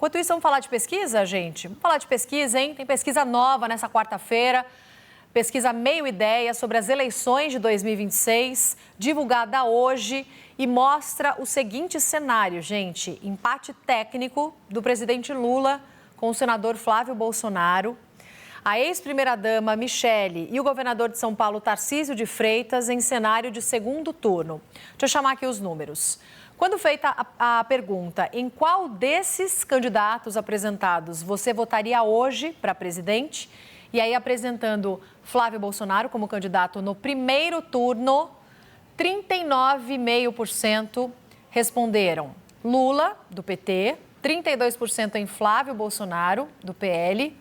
Enquanto isso, vamos falar de pesquisa, gente? Vamos falar de pesquisa, hein? Tem pesquisa nova nessa quarta-feira. Pesquisa Meio Ideia sobre as eleições de 2026, divulgada hoje, e mostra o seguinte cenário, gente. Empate técnico do presidente Lula com o senador Flávio Bolsonaro, a ex-primeira-dama Michele e o governador de São Paulo, Tarcísio de Freitas, em cenário de segundo turno. Deixa eu chamar aqui os números. Quando feita a pergunta em qual desses candidatos apresentados você votaria hoje para presidente, e aí apresentando Flávio Bolsonaro como candidato no primeiro turno, 39,5% responderam Lula, do PT, 32% em Flávio Bolsonaro, do PL.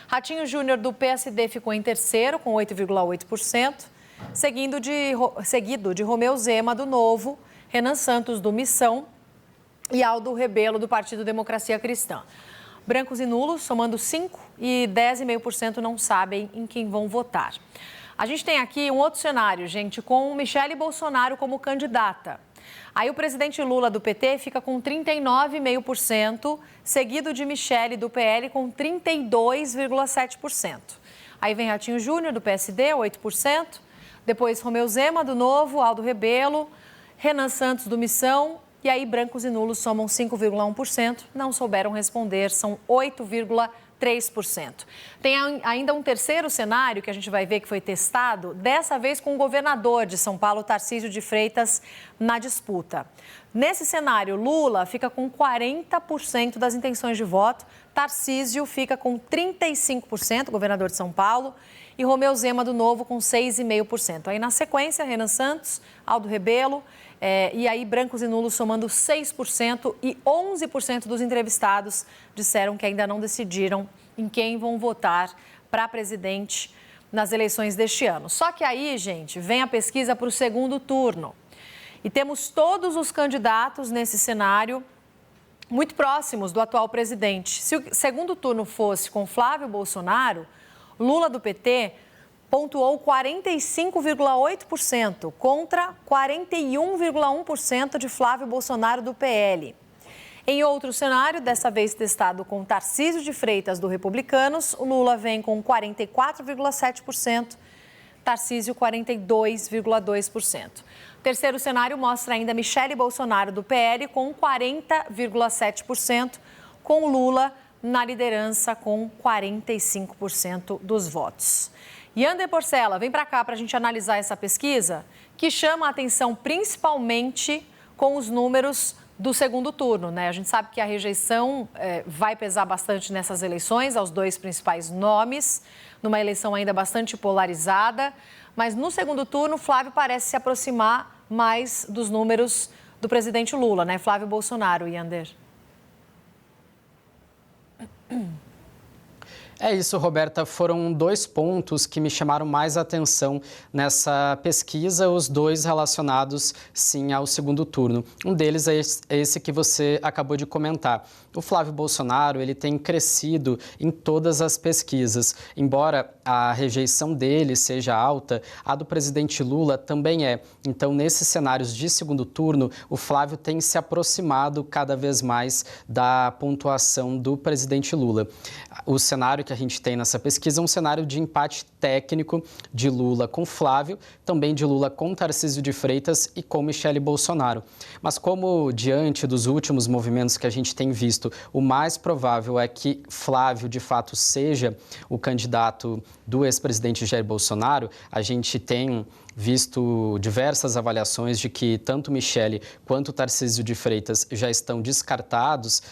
Ratinho Júnior, do PSD, ficou em terceiro, com 8,8%, seguido de Romeu Zema, do Novo, Renan Santos, do Missão, e Aldo Rebelo, do Partido Democracia Cristã. Brancos e nulos, somando 5%, e 10,5% não sabem em quem vão votar. A gente tem aqui um outro cenário, gente, com Michele Bolsonaro como candidata. Aí o presidente Lula, do PT, fica com 39,5%, seguido de Michele, do PL, com 32,7%. Aí vem Ratinho Júnior, do PSD, 8%. Depois Romeu Zema, do Novo, Aldo Rebelo, Renan Santos, do Missão. E aí brancos e nulos somam 5,1%. Não souberam responder, são 8,3%. Tem ainda um terceiro cenário que a gente vai ver que foi testado, dessa vez com o governador de São Paulo, Tarcísio de Freitas, na disputa. Nesse cenário, Lula fica com 40% das intenções de voto, Tarcísio fica com 35%, governador de São Paulo, e Romeu Zema, do Novo, com 6,5%. Aí, na sequência, Renan Santos, Aldo Rebelo, e aí brancos e nulos somando 6%, e 11% dos entrevistados disseram que ainda não decidiram em quem vão votar para presidente nas eleições deste ano. Só que aí, gente, vem a pesquisa para o segundo turno. E temos todos os candidatos nesse cenário muito próximos do atual presidente. Se o segundo turno fosse com Flávio Bolsonaro, Lula, do PT, pontuou 45,8% contra 41,1% de Flávio Bolsonaro, do PL. Em outro cenário, dessa vez testado com Tarcísio de Freitas, do Republicanos, o Lula vem com 44,7%, Tarcísio 42,2%. O terceiro cenário mostra ainda Michele Bolsonaro, do PL, com 40,7%, com Lula na liderança com 45% dos votos. Yander Porcela, vem para cá para a gente analisar essa pesquisa, que chama a atenção principalmente com os números do segundo turno, né? A gente sabe que a rejeição vai pesar bastante nessas eleições, aos dois principais nomes, numa eleição ainda bastante polarizada, mas no segundo turno, Flávio parece se aproximar mais dos números do presidente Lula, né? Flávio Bolsonaro, Yander. É isso, Roberta. Foram dois pontos que me chamaram mais atenção nessa pesquisa, os dois relacionados, sim, ao segundo turno. Um deles é esse que você acabou de comentar. O Flávio Bolsonaro, ele tem crescido em todas as pesquisas. Embora a rejeição dele seja alta, a do presidente Lula também é. Então, nesses cenários de segundo turno, o Flávio tem se aproximado cada vez mais da pontuação do presidente Lula. O cenário que a gente tem nessa pesquisa é um cenário de empate técnico de Lula com Flávio, também de Lula com Tarcísio de Freitas e com Michele Bolsonaro. Mas como diante dos últimos movimentos que a gente tem visto, o mais provável é que Flávio, de fato, seja o candidato do ex-presidente Jair Bolsonaro, a gente tem visto diversas avaliações de que tanto Michele quanto Tarcísio de Freitas já estão descartados,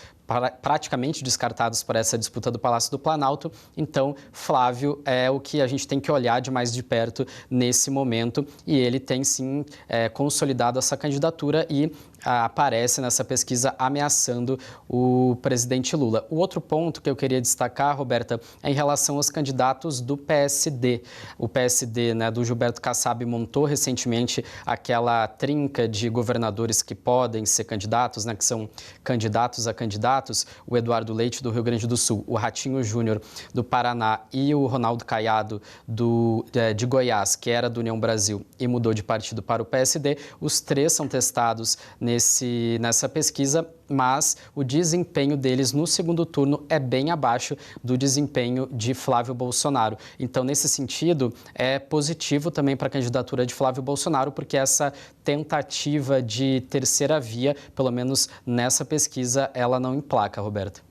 praticamente descartados para essa disputa do Palácio do Planalto. Então, Flávio é o que a gente tem que olhar de mais de perto nesse momento, e ele tem sim consolidado essa candidatura e aparece nessa pesquisa ameaçando o presidente Lula. O outro ponto que eu queria destacar, Roberta, é em relação aos candidatos do PSD. O PSD, né, do Gilberto Kassab, montou recentemente aquela trinca de governadores que podem ser candidatos, né, que são candidatos a candidatos, o Eduardo Leite, do Rio Grande do Sul, o Ratinho Júnior, do Paraná, e o Ronaldo Caiado, de Goiás, que era do União Brasil e mudou de partido para o PSD. Os três são testados nesse nessa pesquisa, mas o desempenho deles no segundo turno é bem abaixo do desempenho de Flávio Bolsonaro. Então, nesse sentido, é positivo também para a candidatura de Flávio Bolsonaro, porque essa tentativa de terceira via, pelo menos nessa pesquisa, ela não emplaca, Roberta.